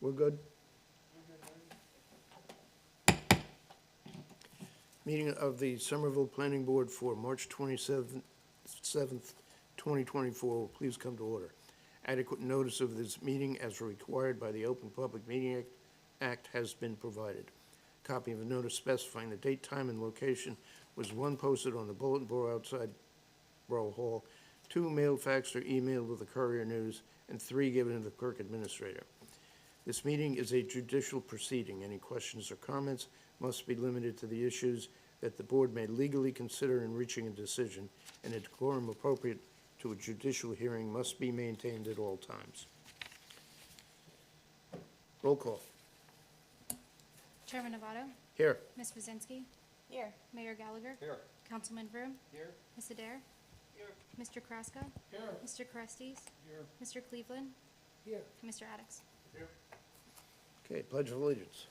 We're good? Meeting of the Somerville Planning Board for March 27th, 2024. Will please come to order. Adequate notice of this meeting as required by the Open Public Meeting Act has been provided. Copy of a notice specifying the date, time, and location was one posted on the bulletin board outside Borough Hall, 2 mailed, faxed, or emailed with the Courier News, and 3 given to the Clerk Administrator. This meeting is a judicial proceeding. Any questions or comments must be limited to the issues that the board may legally consider in reaching a decision, and a decorum appropriate to a judicial hearing must be maintained at all times. Roll call. Chairman Novato? Here. Ms. Wazinski? Here. Mayor Gallagher? Here. Councilman Vroom? Here. Ms. Adair? Here. Mr. Kraska? Here. Mr. Crestes? Here. Mr. Cleveland? Here. And Mr. Addicks. Here. Okay, Pledge of Allegiance.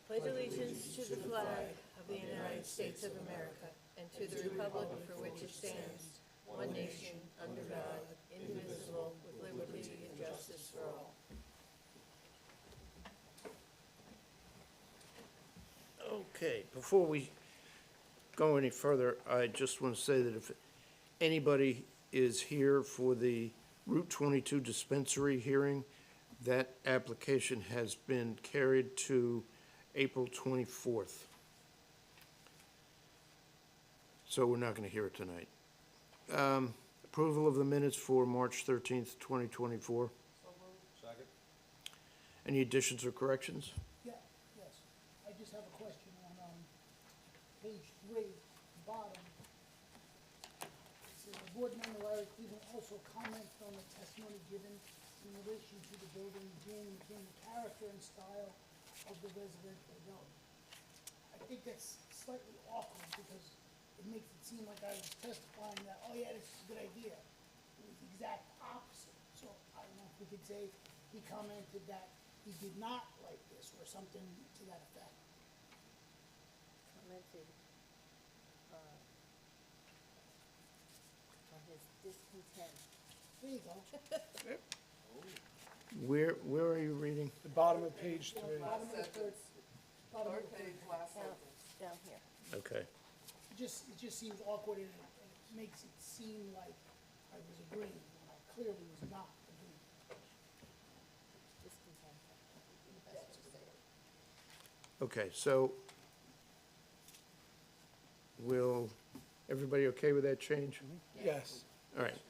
Pledge allegiance to the flag of the United States of America and to the republic for which it stands, one nation, under God, indivisible, with liberty and justice for all. Okay, before we go any further, I just want to say that if anybody is here for the Route 22 dispensary hearing, that application has been carried to April 24th. So we're not going to hear it tonight. Approval of the minutes for March 13th, 2024. Second. Any additions or corrections? Yeah, yes. I just have a question on, page 3, the bottom. It says, the board member Larry Cleveland also commented on the testimony given in relation to the building being the character and style of the residential zone. I think that's slightly awkward because it makes it seem like I was testifying that, oh yeah, this is a good idea. It was the exact opposite. So I don't know if we could say he commented that he did not like this or something to that effect. Commented on his discontent. There you go. Where are you reading? The bottom of page 3. Bottom of the third, bottom of the third. Down here. Okay. It just seems awkward and it makes it seem like I was agreeing when I clearly was not agreeing. Discontent. That's just it. Okay, so will everybody okay with that change? Yes. All right.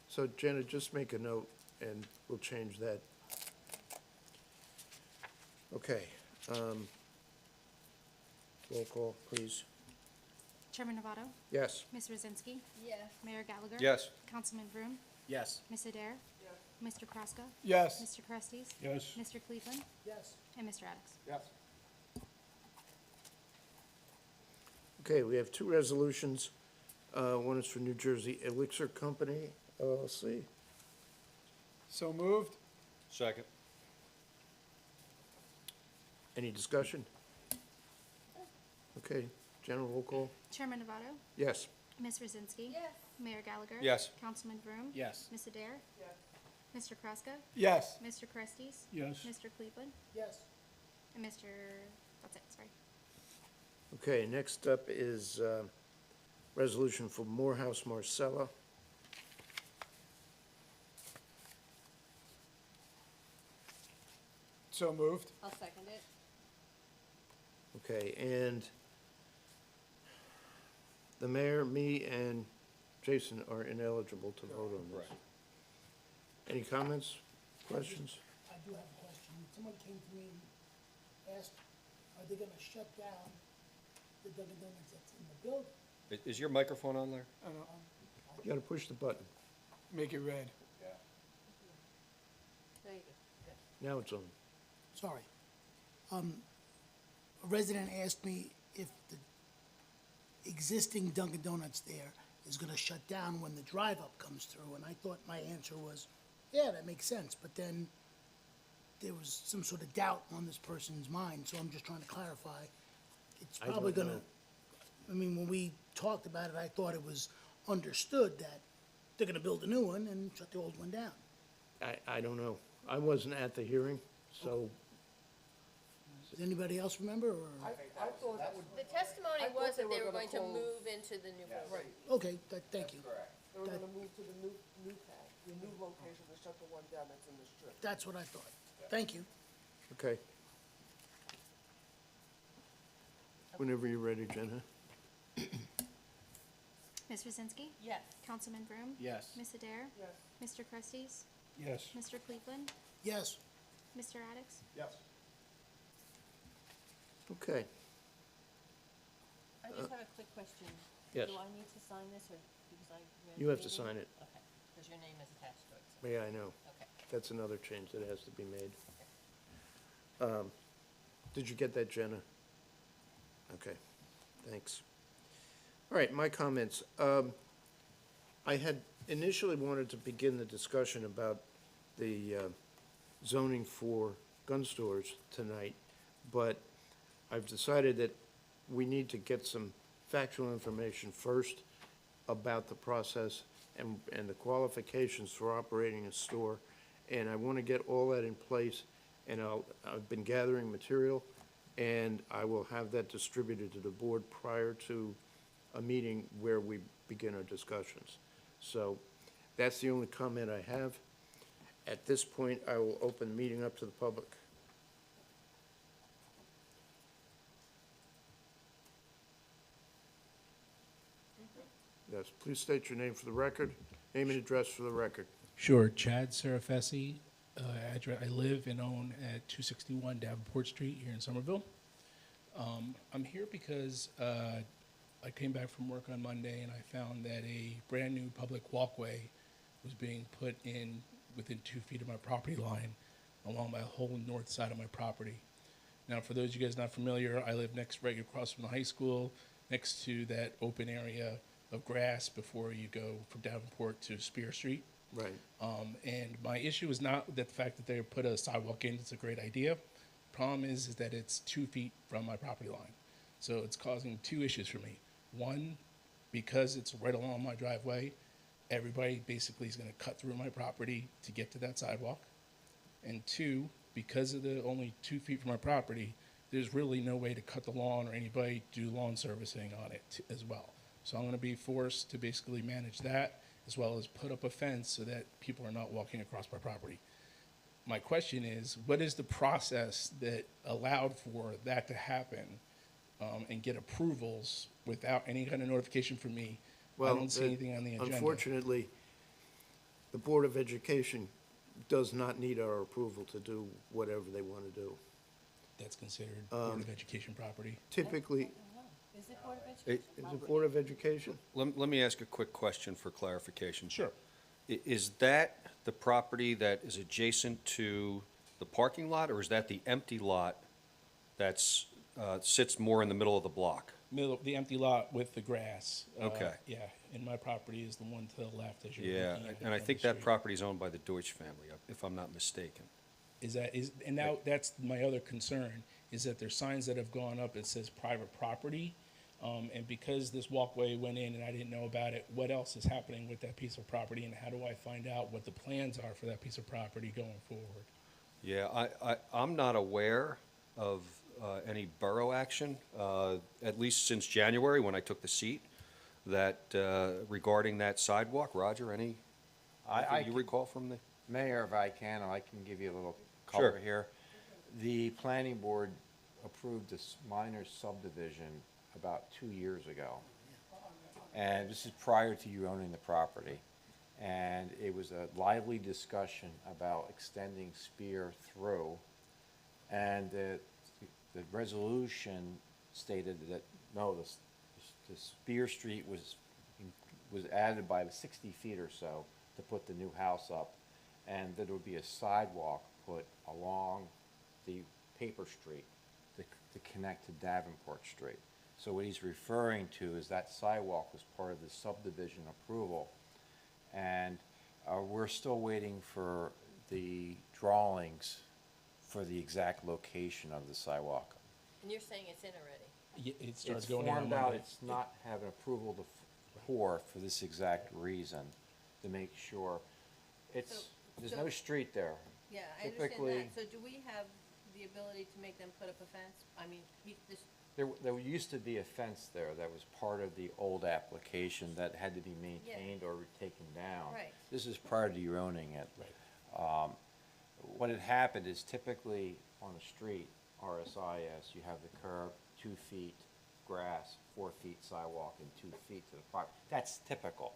So Jenna, just make a note and we'll change that. Okay. Roll call, please. Chairman Novato? Yes. Ms. Wazinski? Yes. Mayor Gallagher? Yes. Councilman Vroom? Yes. Ms. Adair? Mr. Kraska? Yes. Mr. Crestes? Yes. Mr. Cleveland? Yes. And Mr. Addicks. Yes. Okay, we have 2 resolutions. One is for New Jersey Elixir Company, LLC. So moved. Second. Any discussion? Okay, general roll call? Chairman Novato? Yes. Ms. Wazinski? Yes. Mayor Gallagher? Yes. Councilman Vroom? Yes. Ms. Adair? Mr. Kraska? Yes. Mr. Crestes? Yes. Mr. Cleveland? Yes. And Mr. That's it, sorry. Okay, next up is resolution for Morehouse Marcella. So moved. I'll second it. Okay, and the mayor, me, and Jason are ineligible to vote on this. Any comments, questions? I do have a question. Someone came to me and asked, are they gonna shut down the Dunkin' Donuts that's in the building? Is your microphone on there? You gotta push the button. Make it red. There you go. Now it's on. Sorry. A resident asked me if the existing Dunkin' Donuts there is gonna shut down when the drive-up comes through, and I thought my answer was, yeah, that makes sense, but then there was some sort of doubt on this person's mind, so I'm just trying to clarify. It's I don't probably gonna, know. I mean, when we talked about it, I thought it was understood that they're gonna build a new one and shut the old one down. I don't know. I wasn't at the hearing, so, Does anybody else remember, or? I thought that would, The testimony I thought was that they they were were going gonna to close- move into the new building. right, Okay, thank you. they were gonna move to the new pad, the new location, to shut the one down that's in the strip. That's what I thought. Thank you. okay. Whenever you're ready, Jenna. Ms. Rosinski? Yes. Councilman Broom? Yes. Ms. Adair? Yes. Mr. Cresties? Yes. Mr. Cleveland? Yes, Mr. Addicks? Yes. Okay, I just have a quick question. Yes. Do I need to sign this, or because I read? You have to reading? sign it. Okay, because your name is attached to it. so- yeah, I know. Okay. That's another change that has to be made. Did you get that, Jenna? Okay, thanks. All right, my comments. I had initially wanted to begin the discussion about the zoning for gun stores tonight, but I've decided that we need to get some factual information first about the process and the qualifications for operating a store. And I want to get all that in place, and I've been gathering material, and I will have that distributed to the board prior to a meeting where we begin our discussions. So that's the only comment I have. At this point, I will open the meeting up to the public. Yes, please state your name for the record, name and address for the record. Sure, Chad Serafesi, address, I live and own at 261 Davenport Street here in Somerville. I'm here because I came back from work on Monday and I found that a brand-new public walkway was being put in within 2 feet of my property line along my whole north side of my property. Now, for those of you guys not familiar, I live right across from the high school, next to that open area of grass before you go from Davenport to Spear Street. Right. And my issue is not that the fact that they put a sidewalk in, it's a great idea. Problem is that it's 2 feet from my property line. So it's causing two issues for me. One, because it's right along my driveway, everybody basically is gonna cut through my property to get to that sidewalk. And two, because of the only 2 feet from my property, there's really no way to cut the lawn or anybody do lawn servicing on it as well. So I'm gonna be forced to basically manage that, as well as put up a fence so that people are not walking across my property. My question is, what is the process that allowed for that to happen, and get approvals without any kind of notification from me? I Well, don't see anything on the agenda. Unfortunately, the Board of Education does not need our approval to do whatever they want to do. That's considered Board of Education property. Typically, Is it Board of Education? is it Board of Education? Let me ask a quick question for clarification. Sure. Is that the property that is adjacent to the parking lot, or is that the empty lot that's, sits more in the middle of the block? The empty lot with the grass. Okay. Yeah, and my property is the one to the left as you're Yeah, looking at it and I from think the that street. property is owned by the Deutsch family, if I'm not mistaken. And now that's my other concern, is that there's signs that have gone up that says private property. And because this walkway went in and I didn't know about it, what else is happening with that piece of property? And how do I find out what the plans are for that piece of property going forward? Yeah, I'm not aware of any borough action, at least since January, when I took the seat, that regarding that sidewalk. Roger, anything you recall from the? Mayor, if I can give you a little Sure. color here. The planning board approved this minor subdivision about 2 years ago. And this is prior to you owning the property. And it was a lively discussion about extending Spear through. And the resolution stated that, no, the Spear Street was added by 60 feet or so to put the new house up, and that there would be a sidewalk put along the paper street to connect to Davenport Street. So what he's referring to is that sidewalk was part of the subdivision approval, and we're still waiting for the drawings for the exact location of the sidewalk. And you're saying it's in already? It starts It's going in on formed out, Monday. it's not having approval for this exact reason, to make sure. It's, There's So- no street there. Yeah, I understand Typically- that. So do we have the ability to make them put up a fence? I mean, There used to be a fence there that was part of the old application that had to be maintained or taken down. Right. This is prior to you owning it. Right. What had happened is typically on a street, RSIS, you have the curb, 2 feet grass, 4 feet sidewalk, and 2 feet to the property. That's typical.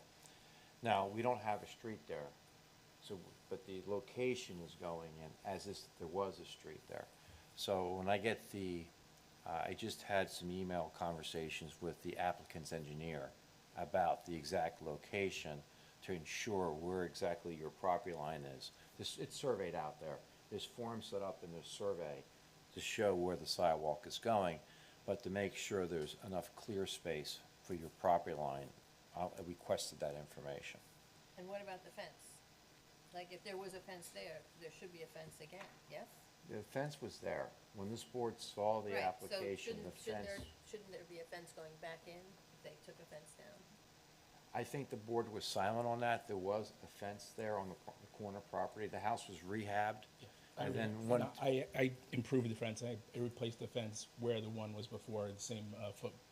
Now, we don't have a street there, so, but the location is going in as if there was a street there. So when I get I just had some email conversations with the applicant's engineer about the exact location to ensure where exactly your property line is. It's surveyed out there. There's forms set up in the survey to show where the sidewalk is going, but to make sure there's enough clear space for your property line, I requested that information. and what about the fence? Like, if there was a fence there, there should be a fence again, yes? The fence was there. When this board saw the Right, so application, the fence, shouldn't there be a fence going back in if they took a fence down? I think the board was silent on that. There was a fence there on the corner property. The house was rehabbed. And then one, I improved the fence. I replaced the fence where the one was before, the same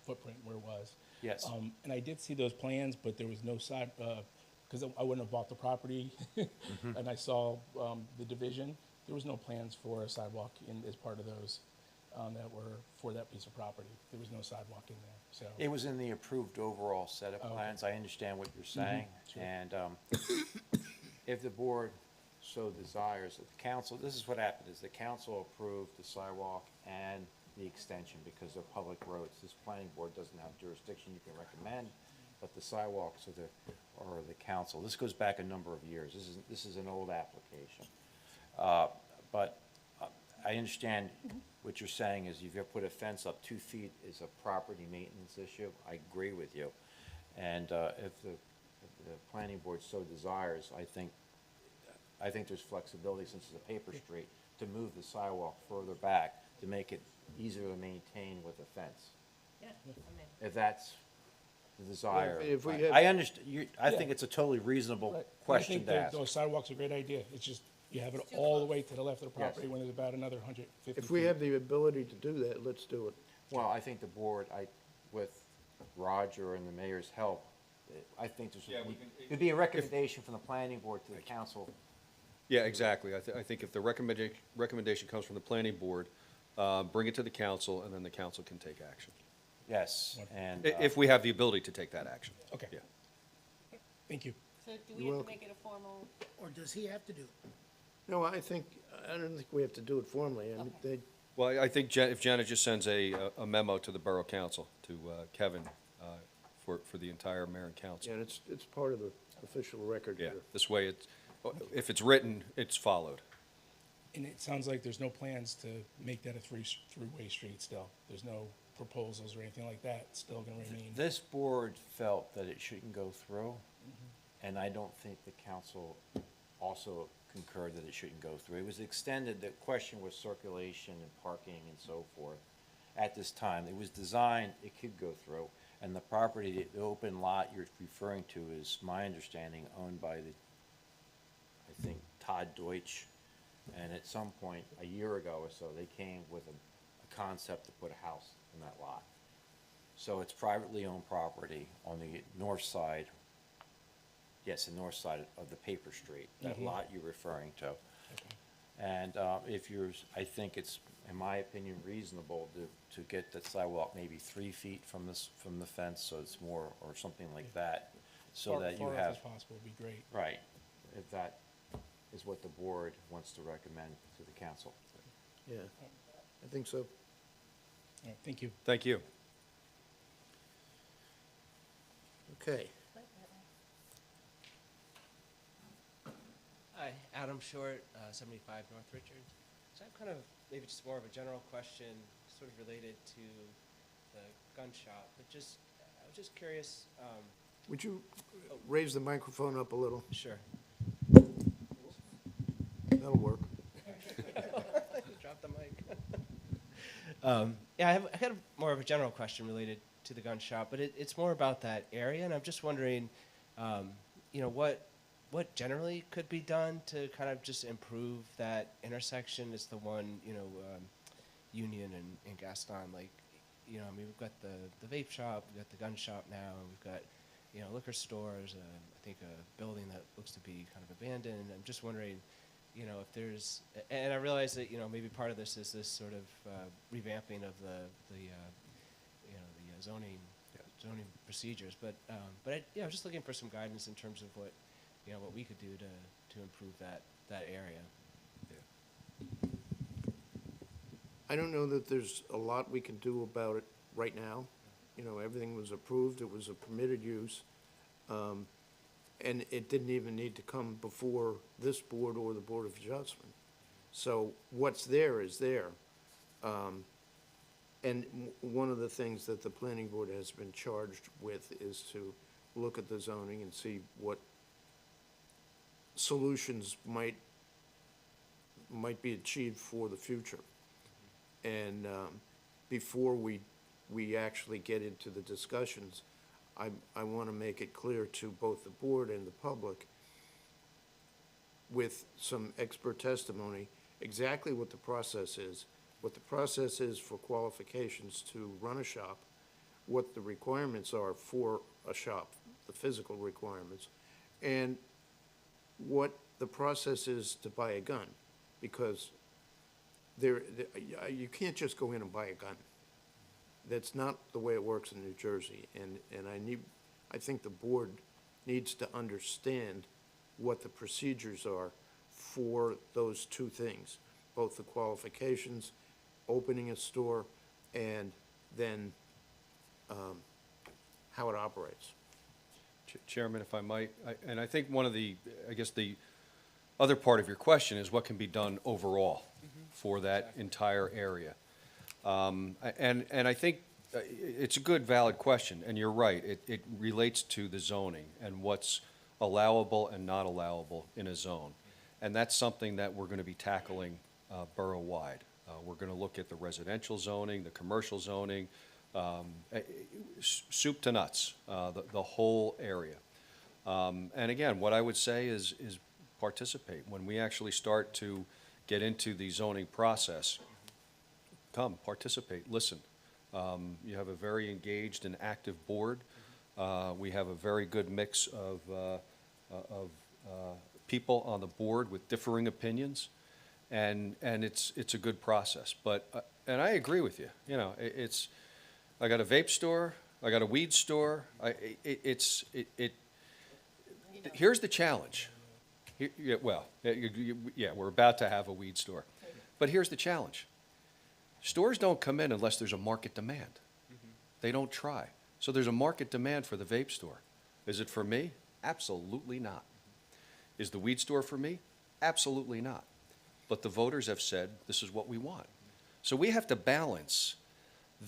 footprint where it was. yes, And I did see those plans, but there was no side, because I wouldn't have bought the property. And I saw the division. There was no plans for a sidewalk as part of those that were for that piece of property. There was no sidewalk in there, so. it was in the approved overall set of Oh, okay. plans. I understand what you're saying. sure. And if the board so desires, the council, this is what happened, is the council approved the sidewalk and the extension because they're public roads. This planning board doesn't have jurisdiction you can recommend, but the sidewalks are the council. This goes back a number of years. This is an old application. But I understand what you're saying is if you put a fence up 2 feet is a property maintenance issue. I agree with you. And if the planning board so desires, I think there's flexibility since it's a paper street to move the sidewalk further back to make it easier to maintain with a fence. Yeah, I mean, If that's the desire. if we have- I understand, I think Yeah. it's a totally reasonable Right. question I think to that ask. those sidewalks are a great idea. It's just, you have it It's too all the close. way to the left of the Yes. property when there's about another 150 feet. If we have the ability to do that, let's do it. Well, I think the board, with Roger and the mayor's help, I think there'd be a recommendation from the planning board to the council. Yeah, exactly. I think if the recommendation comes from the planning board, bring it to the council, and then the council can take action. Yes, and. If we have the ability to take that action. Okay. Yeah. Thank you. so do You're we have to welcome. make it a formal, Or does he have to do it? No, I don't think we have to do it formally. I mean, Okay. Well, I think if Janet just sends a memo to the borough council, to Kevin, for the entire mayor and council. yeah, it's part of the official record Yeah, here. this way, if it's written, it's followed. And it sounds like there's no plans to make that a three-way street still. There's no proposals or anything like that. It's still gonna remain. This board felt that it shouldn't go through, and I don't think the council also concurred that it shouldn't go through. It was extended, the question was circulation and parking and so forth. At this time, it was designed, it could go through, and the property, the open lot you're referring to is, my understanding, owned by I think, Todd Deutsch. And at some point, a year ago or so, they came with a concept to put a house in that lot. So it's privately owned property on the north side, yes, the north side of the paper street, that lot you're referring to. And I think it's, in my opinion, reasonable to get the sidewalk maybe 3 feet from the fence, so it's more, or something like that, so that you Far have. off as possible would be great. Right, if that is what the board wants to recommend to the council. Yeah, I think so. All right, thank you. Thank you. Okay. Hi, Adam Short, 75 North Richards. So I have kind of maybe just more of a general question, sort of related to the gun shop, but just, I was just curious, Would you raise the microphone up a little? sure. That'll work. Drop the mic. Yeah, I had more of a general question related to the gun shop, but it's more about that area, and I'm just wondering, you know, what what generally could be done to kind of just improve that intersection? Is the one, Union and Gaston, like, I mean, we've got the vape shop, we've got the gun shop now, and we've got, liquor stores, I think a building that looks to be kind of abandoned. I'm just wondering, if there's, and I realize that, maybe part of this is this sort of revamping of the zoning procedures, but I was just looking for some guidance in terms of what we could do to improve that area. I don't know that there's a lot we can do about it right now. Everything was approved, it was a permitted use, and it didn't even need to come before this board or the Board of Adjustment. So what's there is there. And one of the things that the planning board has been charged with is to look at the zoning and see what solutions might be achieved for the future. And before we actually get into the discussions, I want to make it clear to both the board and the public, with some expert testimony, exactly what the process is, what the process is for qualifications to run a shop, what the requirements are for a shop, the physical requirements, and what the process is to buy a gun, because you can't just go in and buy a gun. That's not the way it works in New Jersey, and I think the board needs to understand what the procedures are for those two things, both the qualifications, opening a store, and then how it operates. Chairman, if I might, and I think one of the other part of your question is what can be done overall for that entire area. And I think it's a good, valid question, and you're right. It relates to the zoning and what's allowable and not allowable in a zone. And that's something that we're going to be tackling borough-wide. We're going to look at the residential zoning, the commercial zoning, soup to nuts, the whole area. And again, what I would say is participate. When we actually start to get into the zoning process, come, participate, listen. You have a very engaged and active board. We have a very good mix of people on the board with differing opinions, and it's a good process. But and I agree with you. I got a vape store, I got a weed store. Here's the challenge. We're about to have a weed store, but here's the challenge. Stores don't come in unless there's a market demand. They don't try. So there's a market demand for the vape store. Is it for me? Absolutely not. Is the weed store for me? Absolutely not. But the voters have said this is what we want. So we have to balance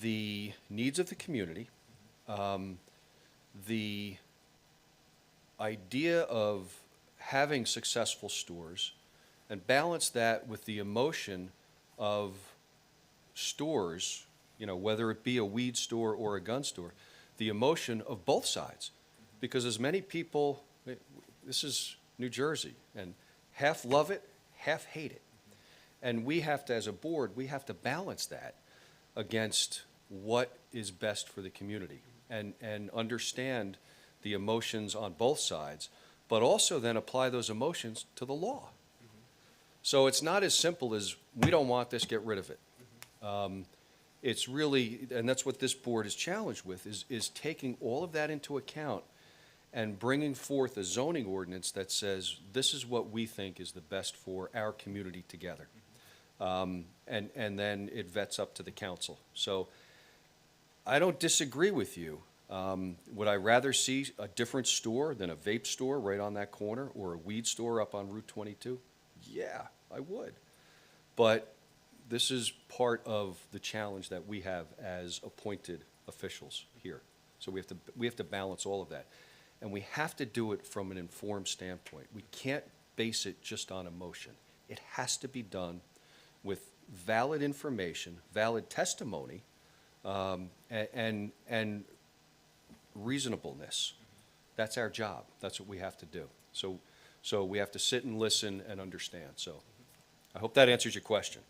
the needs of the community, the idea of having successful stores, and balance that with the emotion of stores, whether it be a weed store or a gun store, the emotion of both sides. Because as many people, this is New Jersey, and half love it, half hate it. And we have to, as a board, we have to balance that against what is best for the community and understand the emotions on both sides, but also then apply those emotions to the law. So it's not as simple as, we don't want this, get rid of it. It's really, and that's what this board is challenged with, is taking all of that into account and bringing forth a zoning ordinance that says, this is what we think is the best for our community together. And then it vets up to the council. So I don't disagree with you. Would I rather see a different store than a vape store right on that corner, or a weed store up on Route 22? Yeah, I would. But this is part of the challenge that we have as appointed officials here. So we have to balance all of that. And we have to do it from an informed standpoint. We can't base it just on emotion. It has to be done with valid information, valid testimony, and reasonableness. That's our job. That's what we have to do. So So we have to sit and listen and understand. So I hope that answers your question.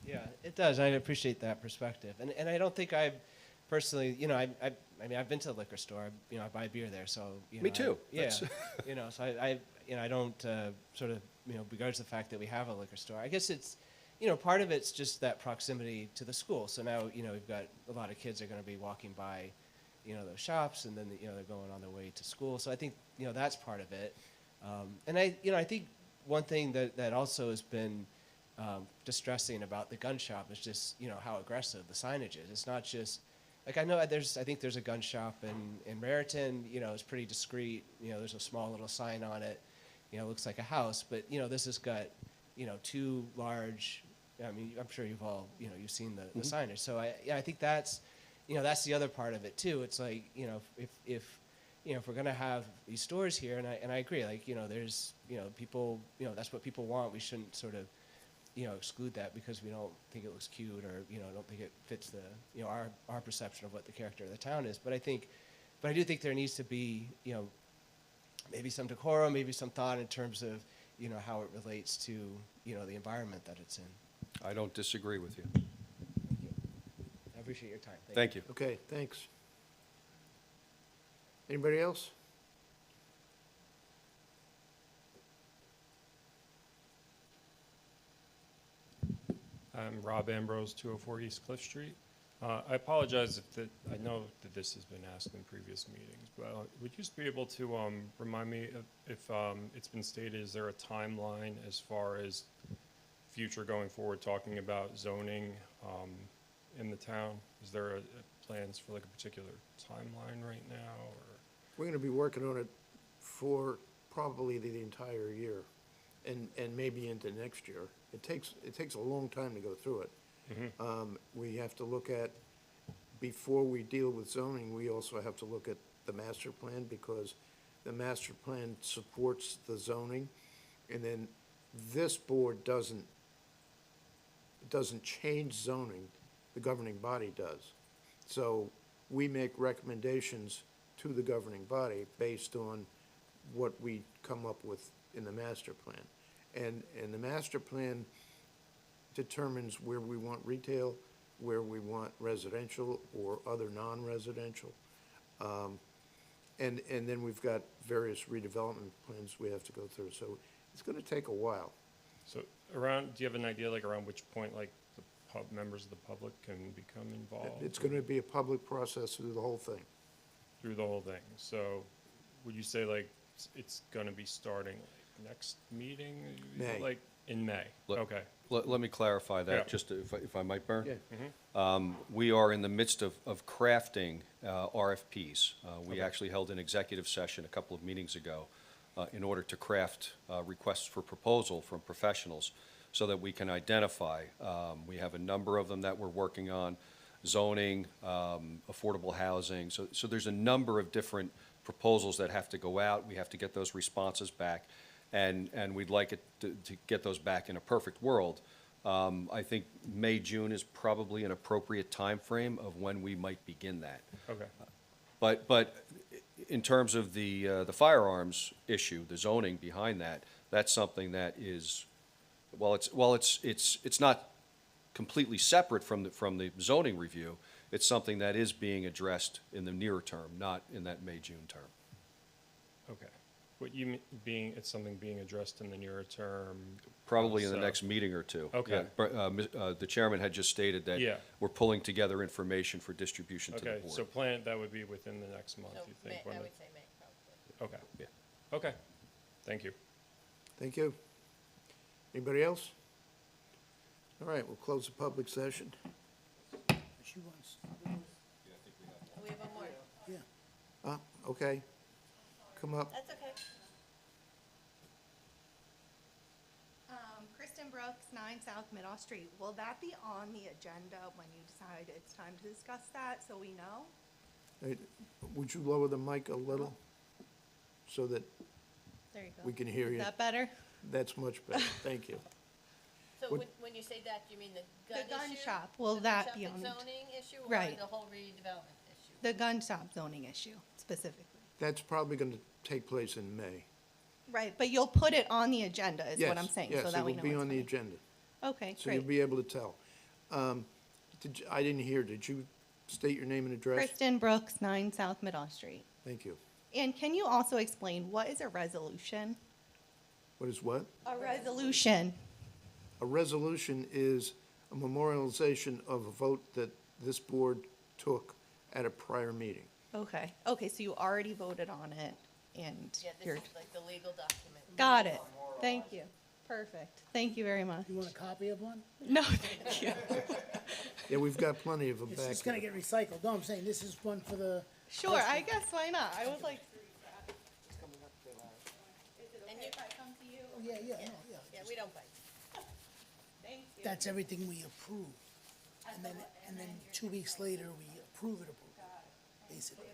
Yeah, it does. I appreciate that perspective. And I don't think I've personally, I mean, I've been to the liquor store, I buy beer there, so, Me too. Yeah, That's- so I don't, sort of, begrudge the fact that we have a liquor store. I guess it's, part of it's just that proximity to the school. So now, we've got a lot of kids are gonna be walking by, those shops, and then, they're going on their way to school. So I think, that's part of it. And I think one thing that also has been, distressing about the gun shop is just, how aggressive the signage is. It's not just, like, I think there's a gun shop in Raritan, it's pretty discreet, there's a small little sign on it, it looks like a house, but, this has got, two large, I mean, I'm sure you've all, you've seen the signage. So I think that's, that's the other part of it too. It's like, if we're gonna have these stores here, and I agree, like, there's, people, that's what people want, we shouldn't sort of, exclude that because we don't think it looks cute, or, don't think it fits the, our perception of what the character of the town is. But I do think there needs to be, maybe some decorum, maybe some thought in terms of, how it relates to, the environment that it's in. I don't disagree with you. I appreciate your time. Thank you. Okay, thanks. Anybody else? I'm Rob Ambrose, 204 East Cliff Street. I apologize I know that this has been asked in previous meetings, but would you just be able to remind me if it's been stated, is there a timeline as far as future going forward, talking about zoning in the town? Is there plans for like a particular timeline right now, or? We're gonna be working on it for probably the entire year, and maybe into next year. It takes a long time to go through it. We have to look at, before we deal with zoning, we also have to look at the master plan, because the master plan supports the zoning, and then this board doesn't change zoning, the governing body does. So we make recommendations to the governing body based on what we come up with in the master plan. And the master plan determines where we want retail, where we want residential or other non-residential. And then we've got various redevelopment plans we have to go through. So it's gonna take a while. So do you have an idea like around which point like the members of the public can become involved? It's gonna be a public process through the whole thing. Through the whole thing. So would you say like it's gonna be starting like next meeting? May. Like in May? Okay. Let me clarify that, Yeah. just if I might, Bern. Yeah. We are in the midst of crafting RFPs. We actually held an executive session a couple of meetings ago in order to craft requests for proposal from professionals so that we can identify. We have a number of them that we're working on, zoning, affordable housing. So there's a number of different proposals that have to go out. We have to get those responses back, and we'd like it to get those back in a perfect world. I think May, June is probably an appropriate time frame of when we might begin that. Okay. But in terms of the firearms issue, the zoning behind that, that's something that is, it's not completely separate from the zoning review. It's something that is being addressed in the nearer term, not in that May, June term. Okay. What you it's something being addressed in the nearer term? Probably in the so- next meeting or two. Okay. Yeah, the chairman had just stated that Yeah. we're pulling together information for distribution to the Okay, board. so that would be within the next month, So you think? when I the- would say May, probably. Okay. Yeah. Okay. Thank you. Thank you. Anybody else? All right, we'll close the public session. She wants, We have one more. yeah. Okay. Come up. That's okay. Kristen Brooks, 9 South Middle Street. Will that be on the agenda when you decide it's time to discuss that, so we know? Hey, would you lower the mic a little so that There you go. we can hear Is you? that better? That's much better. Thank you. So What- when you say that, do you mean the gun The issue? gun shop, will The that gun be shop on and it? zoning issue, or Right. the whole redevelopment issue? The gun shop zoning issue specifically. That's probably going to take place in May. Right, but you'll put it on the agenda is what I'm Yes, saying, so that we know Yes, it will be it's on the coming. agenda, Okay, so you'll great. be able to tell. I didn't hear, did you state your name and address? Kristen Brooks, 9 South Middle Street. Thank you. And can you also explain what is a resolution? What is what? A resolution. A resolution is a memorialization of a vote that this board took at a prior meeting. Okay, okay, so you already voted on it and Yeah, this you're, is like the legal document. got it. Thank you. Perfect. Thank you very much. You want a copy of one? No, thank you. Yeah, we've got plenty of them It's back just gonna here. get recycled. No, I'm saying this is one for the. Sure, I guess why not? I would like. And you, Oh, yeah, yeah, no, yeah. yeah, we don't bite. Thank you. That's everything we approve. And then 2 weeks later, we approve it, basically.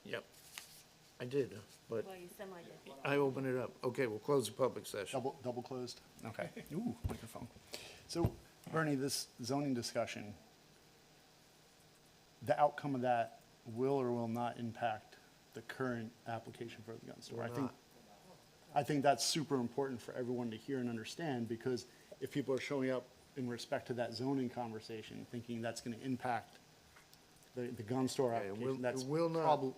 Yep, I did, but I opened it up. Okay, we'll close the public session. Double closed? Okay. Ooh, microphone. So, Bernie, this zoning discussion, the outcome of that will or will not impact the current application for the gun store? Will I think, not. I think that's super important for everyone to hear and understand, because if people are showing up in respect to that zoning conversation, thinking that's gonna impact the gun store Okay, it will- application, that's it will not. probably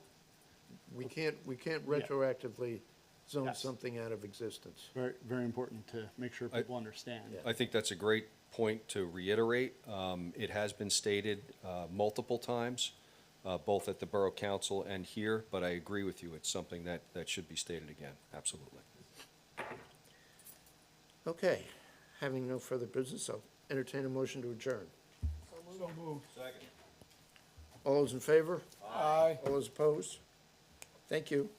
We can't retroactively zone Yes. something out of existence. very, very important to make sure people understand. Yeah. I think that's a great point to reiterate. It has been stated multiple times, both at the Borough Council and here, but I agree with you, it's something that should be stated again, absolutely. Okay, having no further business, I'll entertain a motion to adjourn. So moved. All those in favor? Aye. All those opposed? Thank you.